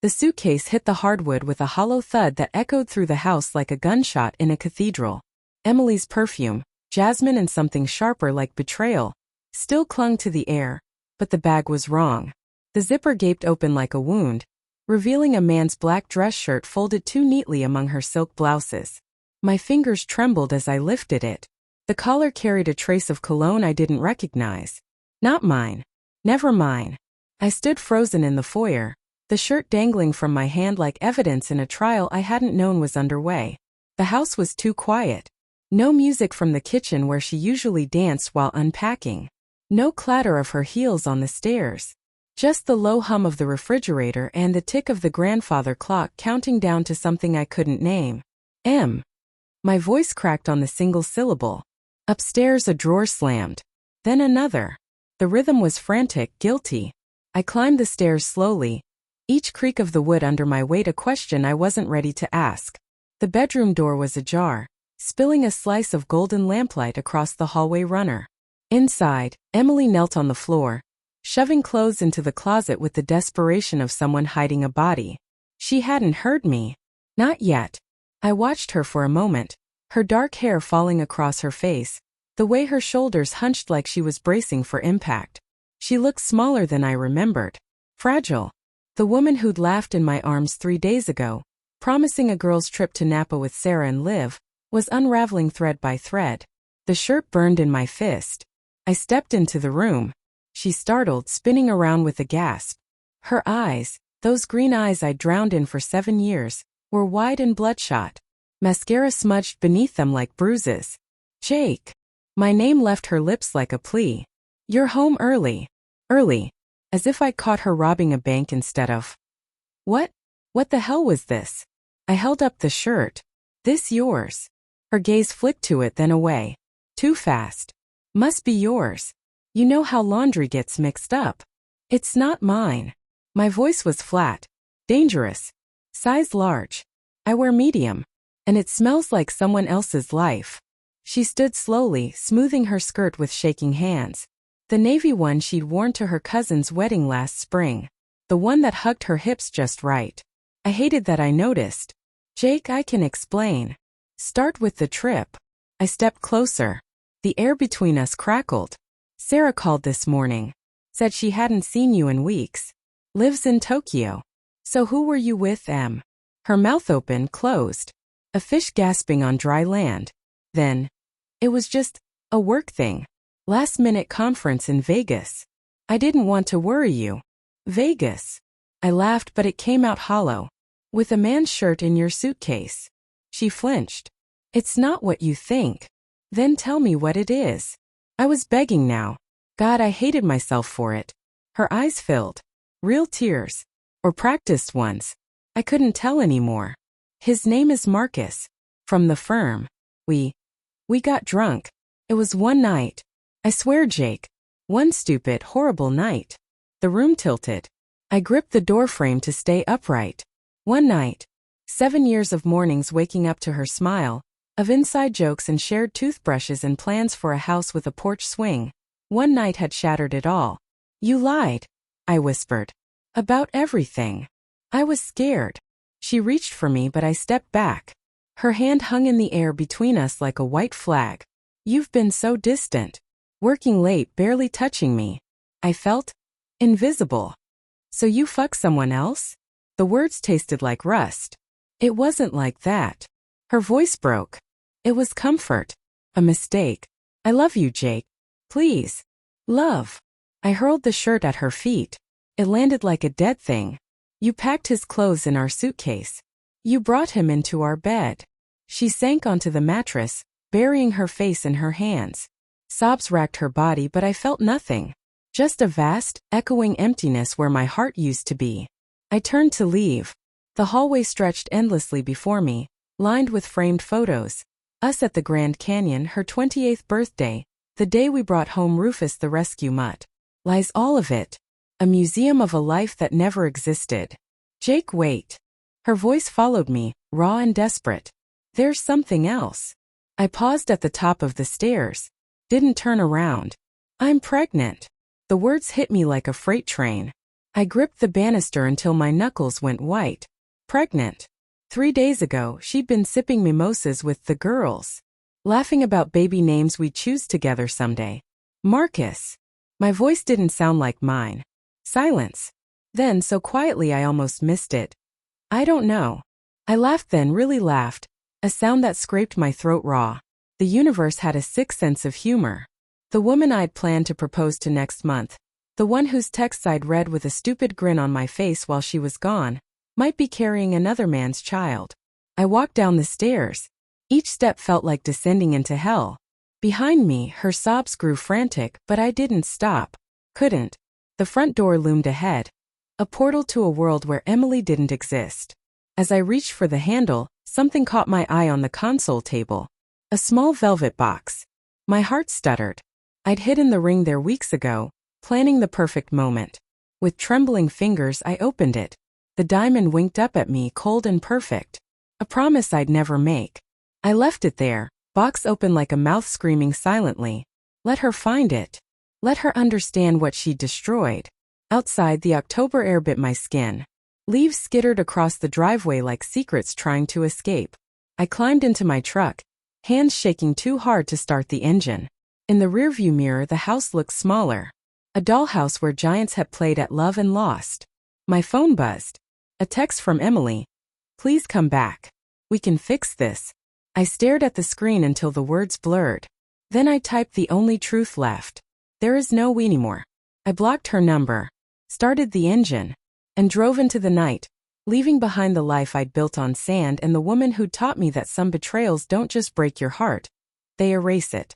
The suitcase hit the hardwood with a hollow thud that echoed through the house like a gunshot in a cathedral. Emily's perfume, jasmine and something sharper like betrayal, still clung to the air, but the bag was wrong. The zipper gaped open like a wound, revealing a man's black dress shirt folded too neatly among her silk blouses. My fingers trembled as I lifted it. The collar carried a trace of cologne I didn't recognize. Not mine. Never mine. I stood frozen in the foyer, the shirt dangling from my hand like evidence in a trial I hadn't known was underway. The house was too quiet. No music from the kitchen where she usually danced while unpacking. No clatter of her heels on the stairs. Just the low hum of the refrigerator and the tick of the grandfather clock counting down to something I couldn't name. M. My voice cracked on the single syllable. Upstairs a drawer slammed. Then another. The rhythm was frantic, guilty. I climbed the stairs slowly, each creak of the wood under my weight a question I wasn't ready to ask. The bedroom door was ajar, spilling a slice of golden lamplight across the hallway runner. Inside, Emily knelt on the floor, shoving clothes into the closet with the desperation of someone hiding a body. She hadn't heard me. Not yet. I watched her for a moment, her dark hair falling across her face, the way her shoulders hunched like she was bracing for impact. She looked smaller than I remembered. Fragile. The woman who'd laughed in my arms 3 days ago, promising a girl's trip to Napa with Sarah and Liv, was unraveling thread by thread. The shirt burned in my fist. I stepped into the room. She startled, spinning around with a gasp. Her eyes, those green eyes I'd drowned in for 7 years, were wide and bloodshot. Mascara smudged beneath them like bruises. Jake. My name left her lips like a plea. You're home early. Early. As if I'd caught her robbing a bank instead of. What? What the hell was this? I held up the shirt. This yours? Her gaze flicked to it then away. Too fast. Must be yours. You know how laundry gets mixed up. It's not mine. My voice was flat. Dangerous. Size large. I wear medium. And it smells like someone else's life. She stood slowly, smoothing her skirt with shaking hands. The navy one she'd worn to her cousin's wedding last spring. The one that hugged her hips just right. I hated that I noticed. Jake, I can explain. Start with the trip. I stepped closer. The air between us crackled. Sarah called this morning. Said she hadn't seen you in weeks. Lives in Tokyo. So who were you with, Em? Her mouth open, closed. A fish gasping on dry land. Then. It was just a work thing. Last-minute conference in Vegas. I didn't want to worry you. Vegas. I laughed but it came out hollow. With a man's shirt in your suitcase. She flinched. It's not what you think. Then tell me what it is. I was begging now. God, I hated myself for it. Her eyes filled. Real tears. Or practiced ones. I couldn't tell anymore. His name is Marcus. From the firm. We got drunk. It was one night. I swear, Jake. One stupid, horrible night. The room tilted. I gripped the doorframe to stay upright. One night. 7 years of mornings waking up to her smile, of inside jokes and shared toothbrushes and plans for a house with a porch swing. One night had shattered it all. You lied, I whispered. About everything. I was scared. She reached for me but I stepped back. Her hand hung in the air between us like a white flag. You've been so distant. Working late, barely touching me. I felt invisible. So you fuck someone else? The words tasted like rust. It wasn't like that. Her voice broke. It was comfort. A mistake. I love you, Jake. Please. Love. I hurled the shirt at her feet. It landed like a dead thing. You packed his clothes in our suitcase. You brought him into our bed. She sank onto the mattress, burying her face in her hands. Sobs racked her body but I felt nothing. Just a vast, echoing emptiness where my heart used to be. I turned to leave. The hallway stretched endlessly before me, lined with framed photos. Us at the Grand Canyon, her 28th birthday, the day we brought home Rufus the rescue mutt. Lies all of it. A museum of a life that never existed. Jake, wait. Her voice followed me, raw and desperate. There's something else. I paused at the top of the stairs. Didn't turn around. I'm pregnant. The words hit me like a freight train. I gripped the banister until my knuckles went white. Pregnant. 3 days ago, she'd been sipping mimosas with the girls, laughing about baby names we choose together someday. Marcus. My voice didn't sound like mine. Silence. Then, so quietly I almost missed it. I don't know. I laughed then, really laughed, a sound that scraped my throat raw. The universe had a sick sense of humor. The woman I'd planned to propose to next month, the one whose texts I'd read with a stupid grin on my face while she was gone, might be carrying another man's child. I walked down the stairs. Each step felt like descending into hell. Behind me, her sobs grew frantic, but I didn't stop. Couldn't. The front door loomed ahead. A portal to a world where Emily didn't exist. As I reached for the handle, something caught my eye on the console table. A small velvet box. My heart stuttered. I'd hidden the ring there weeks ago, planning the perfect moment. With trembling fingers, I opened it. The diamond winked up at me, cold and perfect. A promise I'd never make. I left it there, box open like a mouth screaming silently. Let her find it. Let her understand what she'd destroyed. Outside, the October air bit my skin. Leaves skittered across the driveway like secrets trying to escape. I climbed into my truck, hands shaking too hard to start the engine. In the rearview mirror, the house looked smaller. A dollhouse where giants had played at love and lost. My phone buzzed. A text from Emily. Please come back. We can fix this. I stared at the screen until the words blurred. Then I typed the only truth left. There is no we anymore. I blocked her number, started the engine, and drove into the night, leaving behind the life I'd built on sand and the woman who'd taught me that some betrayals don't just break your heart, they erase it.